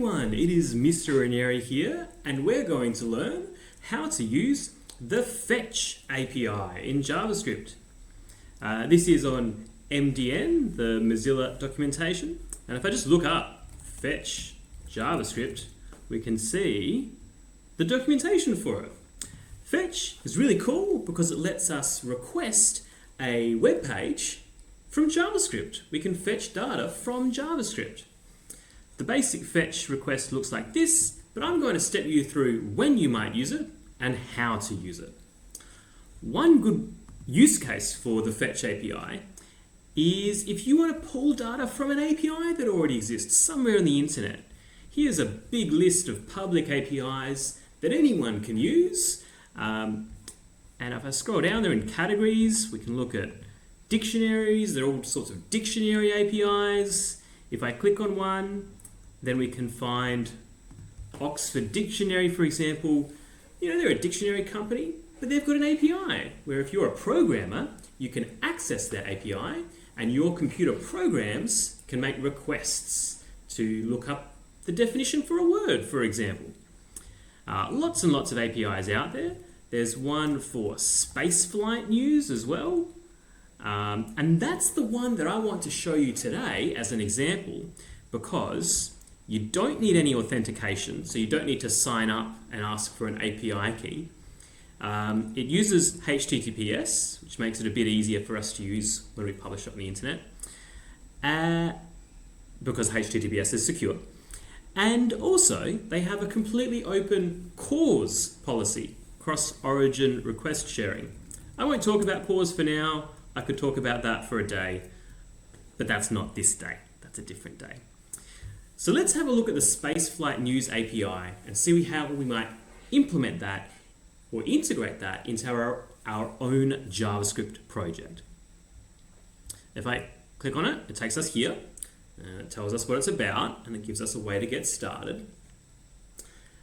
everyone, it is Mr. Ranieri here, and we're going to learn how to use the Fetch API in JavaScript. This is on MDN, the Mozilla documentation, and if I just look up Fetch JavaScript, we can see the documentation for it. Fetch is really cool because it lets us request a web page from JavaScript. We can fetch data from JavaScript. The basic fetch request looks like this, but I'm going to step you through when you might use it and how to use it. One good use case for the Fetch API is if you want to pull data from an API that already exists somewhere on the internet. Here's a big list of public APIs that anyone can use. And if I scroll down there in categories, we can look at dictionaries. There are all sorts of dictionary APIs. If I click on one, then we can find Oxford Dictionary, for example. You know, they're a dictionary company, but they've got an API where if you're a programmer, you can access their API and your computer programs can make requests to look up the definition for a word, for example. Lots and lots of APIs out there. There's one for spaceflight news as well. And that's the one that I want to show you today as an example, because you don't need any authentication, so you don't need to sign up and ask for an API key. It uses HTTPS, which makes it a bit easier for us to use when we publish it on the internet, because HTTPS is secure. And also, they have a completely open CORS policy, cross-origin request sharing. I won't talk about CORS for now. I could talk about that for a day, but that's not this day. That's a different day. So let's have a look at the Spaceflight News API and see how we might implement that or integrate that into our own JavaScript project. If I click on it, it takes us here. It tells us what it's about, and it gives us a way to get started.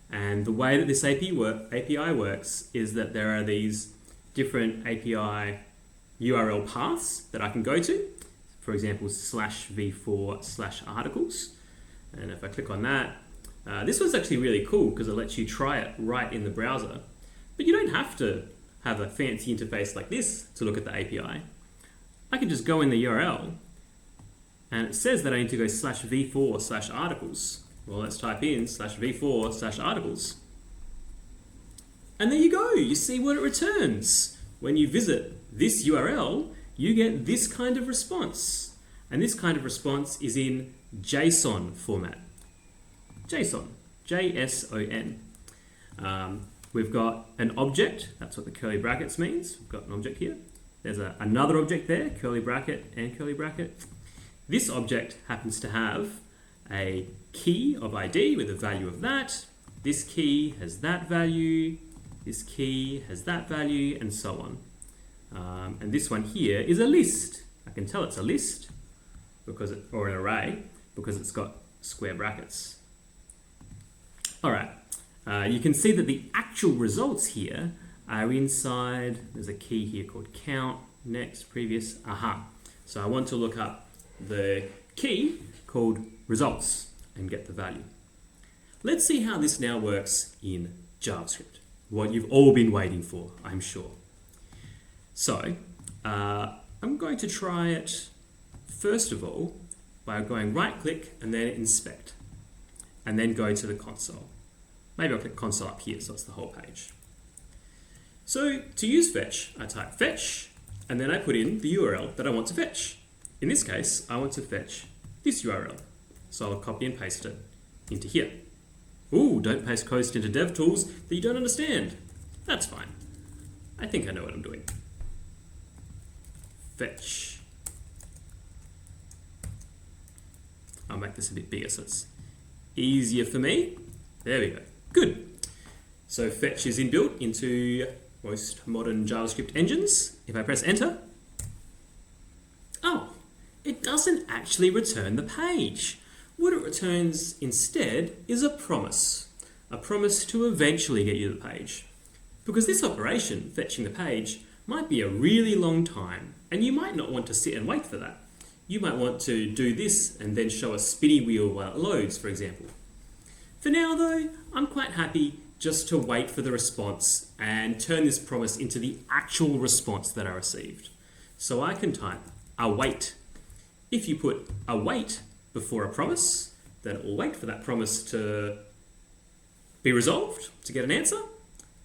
And the way that this API works is that there are these different API URL paths that I can go to. For example, /v4/articles. And if I click on that, this one's actually really cool because it lets you try it right in the browser. But you don't have to have a fancy interface like this to look at the API. I can just go in the URL and it says that I need to go /v4/articles. Well, let's type in /v4/articles. And there you go. You see what it returns. When you visit this URL, you get this kind of response. And this kind of response is in JSON format. JSON, J-S-O-N. We've got an object, that's what the curly brackets means. We've got an object here. There's another object there, curly bracket and curly bracket. This object happens to have a key of ID with a value of that. This key has that value. This key has that value, and so on. And this one here is a list. I can tell it's a list or an array because it's got square brackets. All right, you can see that the actual results here are inside. There's a key here called count, next, previous, aha. So I want to look up the key called results and get the value. Let's see how this now works in JavaScript, what you've all been waiting for, I'm sure. So I'm going to try it first of all by going right click and then inspect and then go to the console. Maybe I'll click console up here so it's the whole page. So to use fetch, I type fetch and then I put in the URL that I want to fetch. In this case, I want to fetch this URL. So I'll copy and paste it into here. Ooh, don't paste codes into DevTools that you don't understand. That's fine. I think I know what I'm doing. Fetch. I'll make this a bit bigger so it's easier for me. There we go. Good. So fetch is inbuilt into most modern JavaScript engines. If I press enter, oh, it doesn't actually return the page. What it returns instead is a promise to eventually get you the page. Because this operation, fetching the page, might be a really long time, and you might not want to sit and wait for that. You might want to do this and then show a spinny wheel while it loads, for example. For now though, I'm quite happy just to wait for the response and turn this promise into the actual response that I received. So I can type await. If you put await before a promise, then it will wait for that promise to be resolved, to get an answer,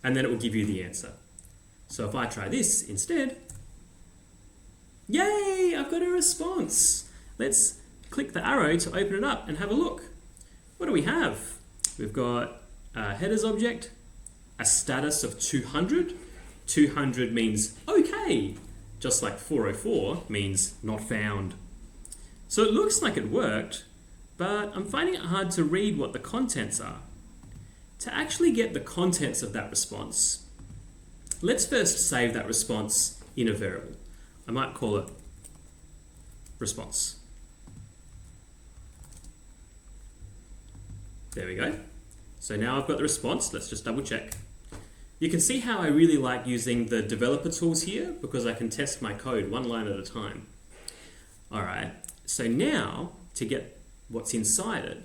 and then it will give you the answer. So if I try this instead, yay, I've got a response. Let's click the arrow to open it up and have a look. What do we have? We've got a headers object, a status of 200. 200 means okay, just like 404 means not found. So it looks like it worked, but I'm finding it hard to read what the contents are. To actually get the contents of that response, let's first save that response in a variable. I might call it response. There we go. So now I've got the response. Let's just double check. You can see how I really like using the developer tools here because I can test my code one line at a time. All right, so now to get what's inside it,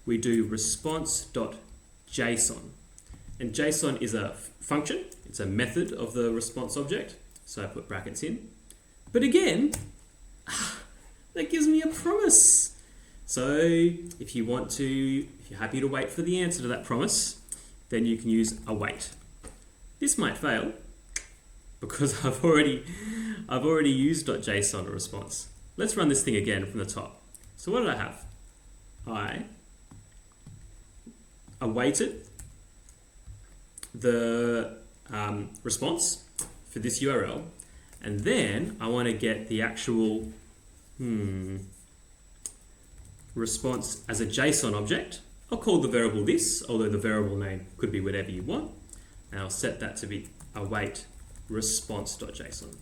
we do response.json. And JSON is a function. It's a method of the response object. So I put brackets in. But again, that gives me a promise. So if you're happy to wait for the answer to that promise, then you can use await. This might fail because I've already used .json response. Let's run this thing again from the top. So what did I have? I awaited the response for this URL, and then I want to get the actual response as a JSON object. I'll call the variable this, although the variable name could be whatever you want. And I'll set that to be await response.json.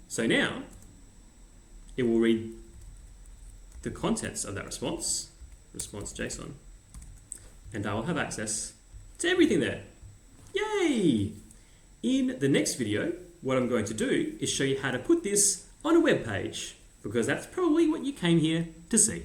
So now it will read the contents of that response, response.json, and I will have access to everything there. Yay! In the next video, what I'm going to do is show you how to put this on a web page, because that's probably what you came here to see.